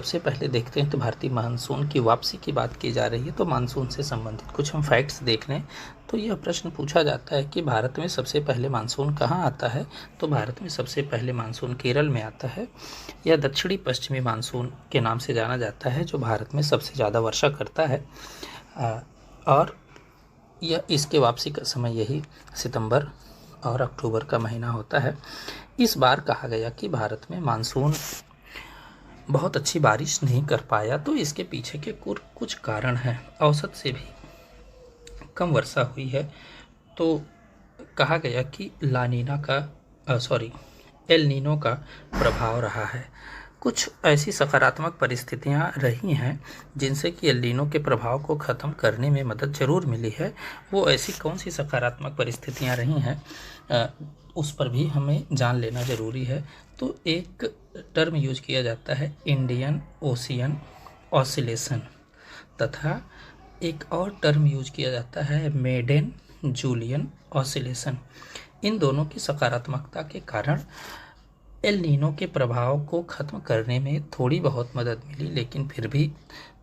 सबसे पहले देखते हैं तो भारतीय मानसून की वापसी की बात की जा रही है, तो मानसून से संबंधित कुछ हम फैक्ट्स देख लें। तो यह प्रश्न पूछा जाता है कि भारत में सबसे पहले मानसून कहाँ आता है। तो भारत में सबसे पहले मानसून केरल में आता है। यह दक्षिणी पश्चिमी मानसून के नाम से जाना जाता है, जो भारत में सबसे ज़्यादा वर्षा करता है। और यह इसके वापसी का समय यही सितंबर और अक्टूबर का महीना होता है। इस बार कहा गया कि भारत में मानसून बहुत अच्छी बारिश नहीं कर पाया, तो इसके पीछे के कुछ कारण हैं। औसत से भी कम वर्षा हुई है, तो कहा गया कि एल नीनो का प्रभाव रहा है। कुछ ऐसी सकारात्मक परिस्थितियां रही हैं जिनसे कि एल नीनो के प्रभाव को ख़त्म करने में मदद ज़रूर मिली है। वो ऐसी कौन सी सकारात्मक परिस्थितियां रही हैं, उस पर भी हमें जान लेना ज़रूरी है। तो एक टर्म यूज किया जाता है इंडियन ओशियन ऑसिलेशन, तथा एक और टर्म यूज किया जाता है मेडेन जूलियन ऑसिलेशन। इन दोनों की सकारात्मकता के कारण एल नीनो के प्रभाव को ख़त्म करने में थोड़ी बहुत मदद मिली, लेकिन फिर भी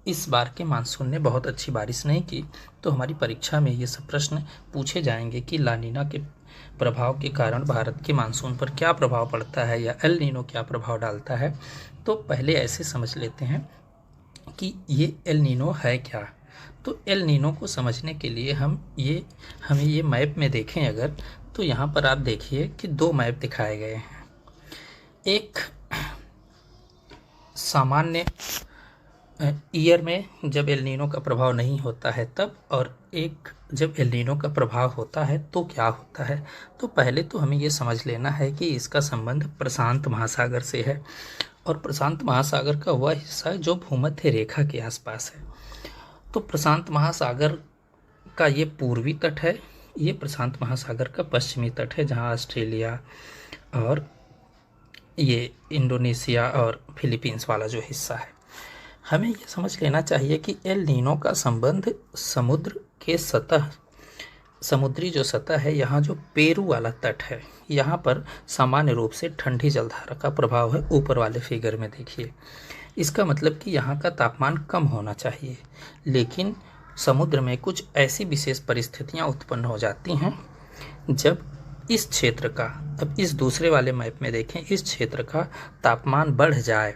इस बार के मानसून ने बहुत अच्छी बारिश नहीं की। तो हमारी परीक्षा में ये सब प्रश्न पूछे जाएंगे कि ला नीना के प्रभाव के कारण भारत के मानसून पर क्या प्रभाव पड़ता है, या एल नीनो क्या प्रभाव डालता है। तो पहले ऐसे समझ लेते हैं कि ये एल नीनो है क्या। तो एल नीनो को समझने के लिए हमें ये मैप में देखें अगर, तो यहाँ पर आप देखिए कि दो मैप दिखाए गए हैं। एक सामान्य ईयर में जब एल नीनो का प्रभाव नहीं होता है तब, और एक जब एल नीनो का प्रभाव होता है तो क्या होता है। तो पहले तो हमें ये समझ लेना है कि इसका संबंध प्रशांत महासागर से है, और प्रशांत महासागर का वह हिस्सा जो भूमध्य रेखा के आसपास है। तो प्रशांत महासागर का ये पूर्वी तट है, ये प्रशांत महासागर का पश्चिमी तट है, जहाँ ऑस्ट्रेलिया और ये इंडोनेशिया और फिलीपींस वाला जो हिस्सा है। हमें ये समझ लेना चाहिए कि एल नीनो का संबंध समुद्र के समुद्री जो सतह है, यहाँ जो पेरू वाला तट है, यहाँ पर सामान्य रूप से ठंडी जलधारा का प्रभाव है। ऊपर वाले फिगर में देखिए, इसका मतलब कि यहाँ का तापमान कम होना चाहिए, लेकिन समुद्र में कुछ ऐसी विशेष परिस्थितियाँ उत्पन्न हो जाती हैं जब इस क्षेत्र का, अब इस दूसरे वाले मैप में देखें, इस क्षेत्र का तापमान बढ़ जाए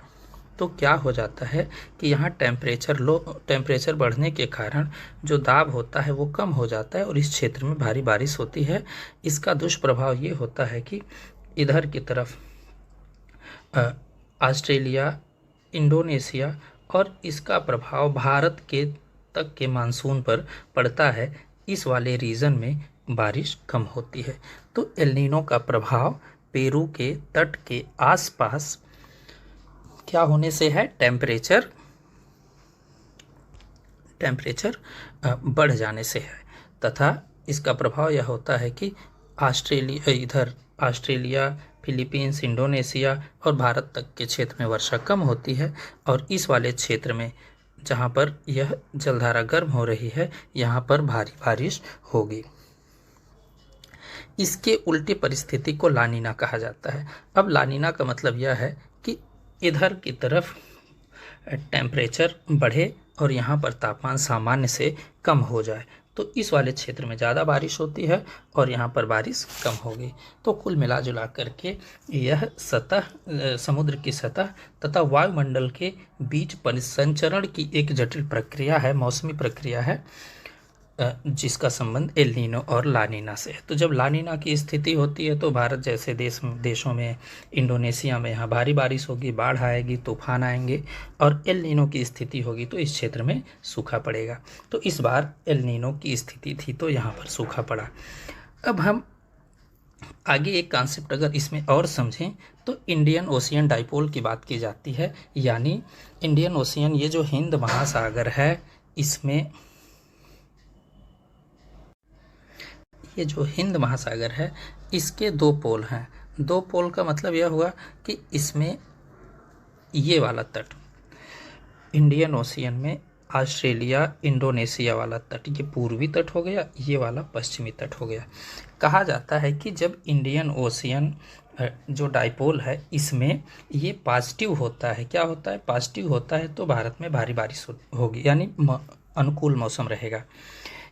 तो क्या हो जाता है कि यहाँ टेम्परेचर बढ़ने के कारण जो दाब होता है वो कम हो जाता है और इस क्षेत्र में भारी बारिश होती है। इसका दुष्प्रभाव ये होता है कि इधर की तरफ ऑस्ट्रेलिया, इंडोनेशिया और इसका प्रभाव भारत के तक के मानसून पर पड़ता है। इस वाले रीजन में बारिश कम होती है। तो एल नीनो का प्रभाव पेरू के तट के आसपास क्या होने से है, टेम्परेचर बढ़ जाने से है। तथा इसका प्रभाव यह होता है कि ऑस्ट्रेलिया, फिलीपींस, इंडोनेशिया और भारत तक के क्षेत्र में वर्षा कम होती है, और इस वाले क्षेत्र में जहाँ पर यह जलधारा गर्म हो रही है, यहाँ पर भारी बारिश होगी। इसके उल्टी परिस्थिति को ला नीना कहा जाता है। अब ला नीना का मतलब यह है कि इधर की तरफ टेम्परेचर बढ़े और यहाँ पर तापमान सामान्य से कम हो जाए, तो इस वाले क्षेत्र में ज़्यादा बारिश होती है और यहाँ पर बारिश कम होगी। तो कुल मिला जुला करके यह समुद्र की सतह तथा वायुमंडल के बीच परिसंचरण की एक जटिल प्रक्रिया है, मौसमी प्रक्रिया है, जिसका संबंध एल नीनो और ला नीना से है। तो जब ला नीना की स्थिति होती है तो भारत जैसे देशों में, इंडोनेशिया में यहाँ भारी बारिश होगी, बाढ़ आएगी, तूफान आएंगे, और एल नीनो की स्थिति होगी तो इस क्षेत्र में सूखा पड़ेगा। तो इस बार एल नीनो की स्थिति थी तो यहाँ पर सूखा पड़ा। अब हम आगे एक कॉन्सेप्ट अगर इसमें और समझें तो इंडियन ओशियन डाइपोल की बात की जाती है, यानी इंडियन ओशियन, ये जो हिंद महासागर है, इसमें ये जो हिंद महासागर है इसके दो पोल हैं। दो पोल का मतलब यह हुआ कि इसमें ये वाला तट इंडियन ओशियन में ऑस्ट्रेलिया, इंडोनेशिया वाला तट ये पूर्वी तट हो गया, ये वाला पश्चिमी तट हो गया। कहा जाता है कि जब इंडियन ओशियन जो डाइपोल है इसमें ये पॉजिटिव होता है। क्या होता है? पॉजिटिव होता है तो भारत में भारी बारिश होगी, यानी अनुकूल मौसम रहेगा।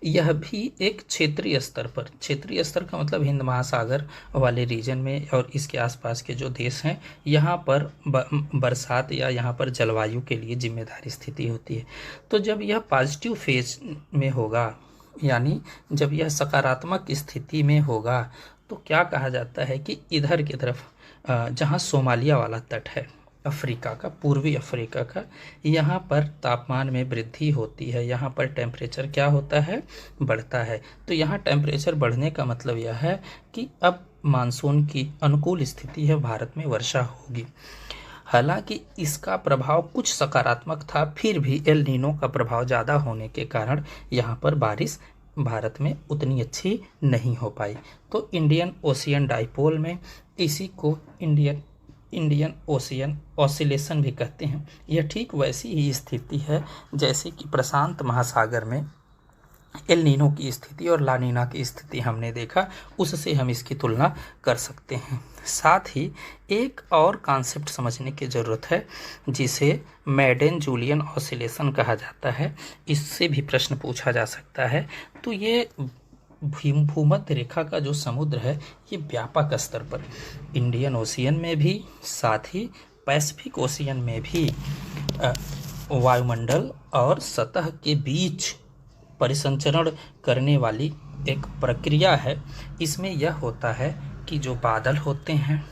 यह भी एक क्षेत्रीय स्तर पर, क्षेत्रीय स्तर का मतलब हिंद महासागर वाले रीजन में और इसके आसपास के जो देश हैं यहाँ पर बरसात या यहाँ पर जलवायु के लिए जिम्मेदार स्थिति होती है। तो जब यह पॉजिटिव फेज में होगा, यानी जब यह सकारात्मक स्थिति में होगा, तो क्या कहा जाता है कि इधर की तरफ जहाँ सोमालिया वाला तट है अफ्रीका का, पूर्वी अफ्रीका का, यहाँ पर तापमान में वृद्धि होती है, यहाँ पर टेम्परेचर क्या होता है? बढ़ता है। तो यहाँ टेम्परेचर बढ़ने का मतलब यह है कि अब मानसून की अनुकूल स्थिति है, भारत में वर्षा होगी। हालांकि इसका प्रभाव कुछ सकारात्मक था, फिर भी एल नीनो का प्रभाव ज़्यादा होने के कारण यहाँ पर बारिश भारत में उतनी अच्छी नहीं हो पाई। तो इंडियन ओशियन डाइपोल में इसी को इंडियन ओशियन ऑसिलेशन भी कहते हैं। यह ठीक वैसी ही स्थिति है जैसे कि प्रशांत महासागर में एल नीनो की स्थिति और ला नीना की स्थिति हमने देखा, उससे हम इसकी तुलना कर सकते हैं। साथ ही एक और कॉन्सेप्ट समझने की ज़रूरत है जिसे मेडन जूलियन ऑसिलेशन कहा जाता है। इससे भी प्रश्न पूछा जा सकता है। तो ये भूमध्य रेखा का जो समुद्र है ये व्यापक स्तर पर इंडियन ओशियन में भी, साथ ही पैसिफिक ओशियन में भी वायुमंडल और सतह के बीच परिसंचरण करने वाली एक प्रक्रिया है। इसमें यह होता है कि जो बादल होते हैं,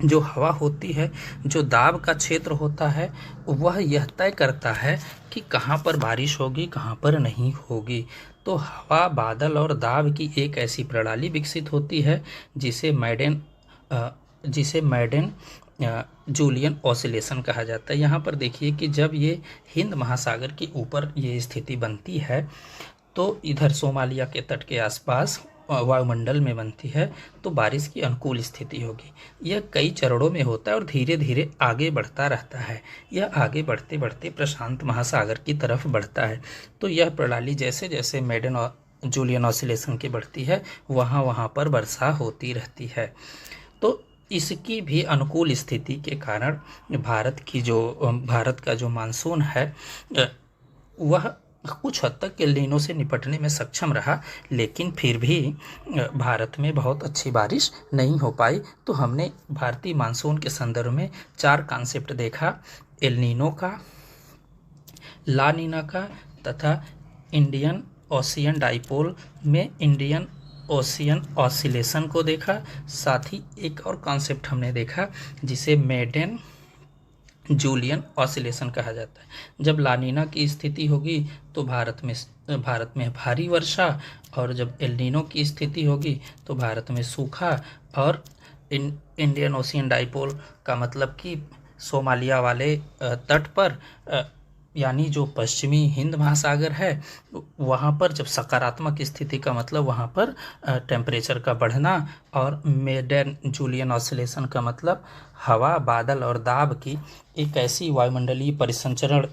जो हवा होती है, जो दाब का क्षेत्र होता है, वह यह तय करता है कि कहाँ पर बारिश होगी, कहाँ पर नहीं होगी। तो हवा, बादल और दाब की एक ऐसी प्रणाली विकसित होती है जिसे मेडन जूलियन ऑसिलेशन कहा जाता है। यहाँ पर देखिए कि जब ये हिंद महासागर के ऊपर ये स्थिति बनती है तो इधर सोमालिया के तट के आसपास वायुमंडल में बनती है, तो बारिश की अनुकूल स्थिति होगी। यह कई चरणों में होता है और धीरे धीरे आगे बढ़ता रहता है। यह आगे बढ़ते बढ़ते प्रशांत महासागर की तरफ बढ़ता है। तो यह प्रणाली जैसे जैसे मेडन जूलियन ऑसिलेशन की बढ़ती है, वहाँ वहाँ पर वर्षा होती रहती है। तो इसकी भी अनुकूल स्थिति के कारण भारत का जो मानसून है वह कुछ हद तक एल नीनो से निपटने में सक्षम रहा, लेकिन फिर भी भारत में बहुत अच्छी बारिश नहीं हो पाई। तो हमने भारतीय मानसून के संदर्भ में 4 कॉन्सेप्ट देखा: एल नीनो का, ला नीना का तथा इंडियन ओशियन डाइपोल में इंडियन ओशियन ऑसिलेशन को देखा। साथ ही एक और कॉन्सेप्ट हमने देखा जिसे मेडन जूलियन ऑसिलेशन कहा जाता है। जब ला नीना की स्थिति होगी तो भारत में भारी वर्षा, और जब एल नीनो की स्थिति होगी तो भारत में सूखा। और इंडियन ओशियन डाइपोल का मतलब कि सोमालिया वाले तट पर, यानी जो पश्चिमी हिंद महासागर है, वहाँ पर जब सकारात्मक स्थिति का मतलब वहाँ पर टेम्परेचर का बढ़ना, और मेडन जूलियन ऑसिलेशन का मतलब हवा, बादल और दाब की एक ऐसी वायुमंडलीय परिसंचरण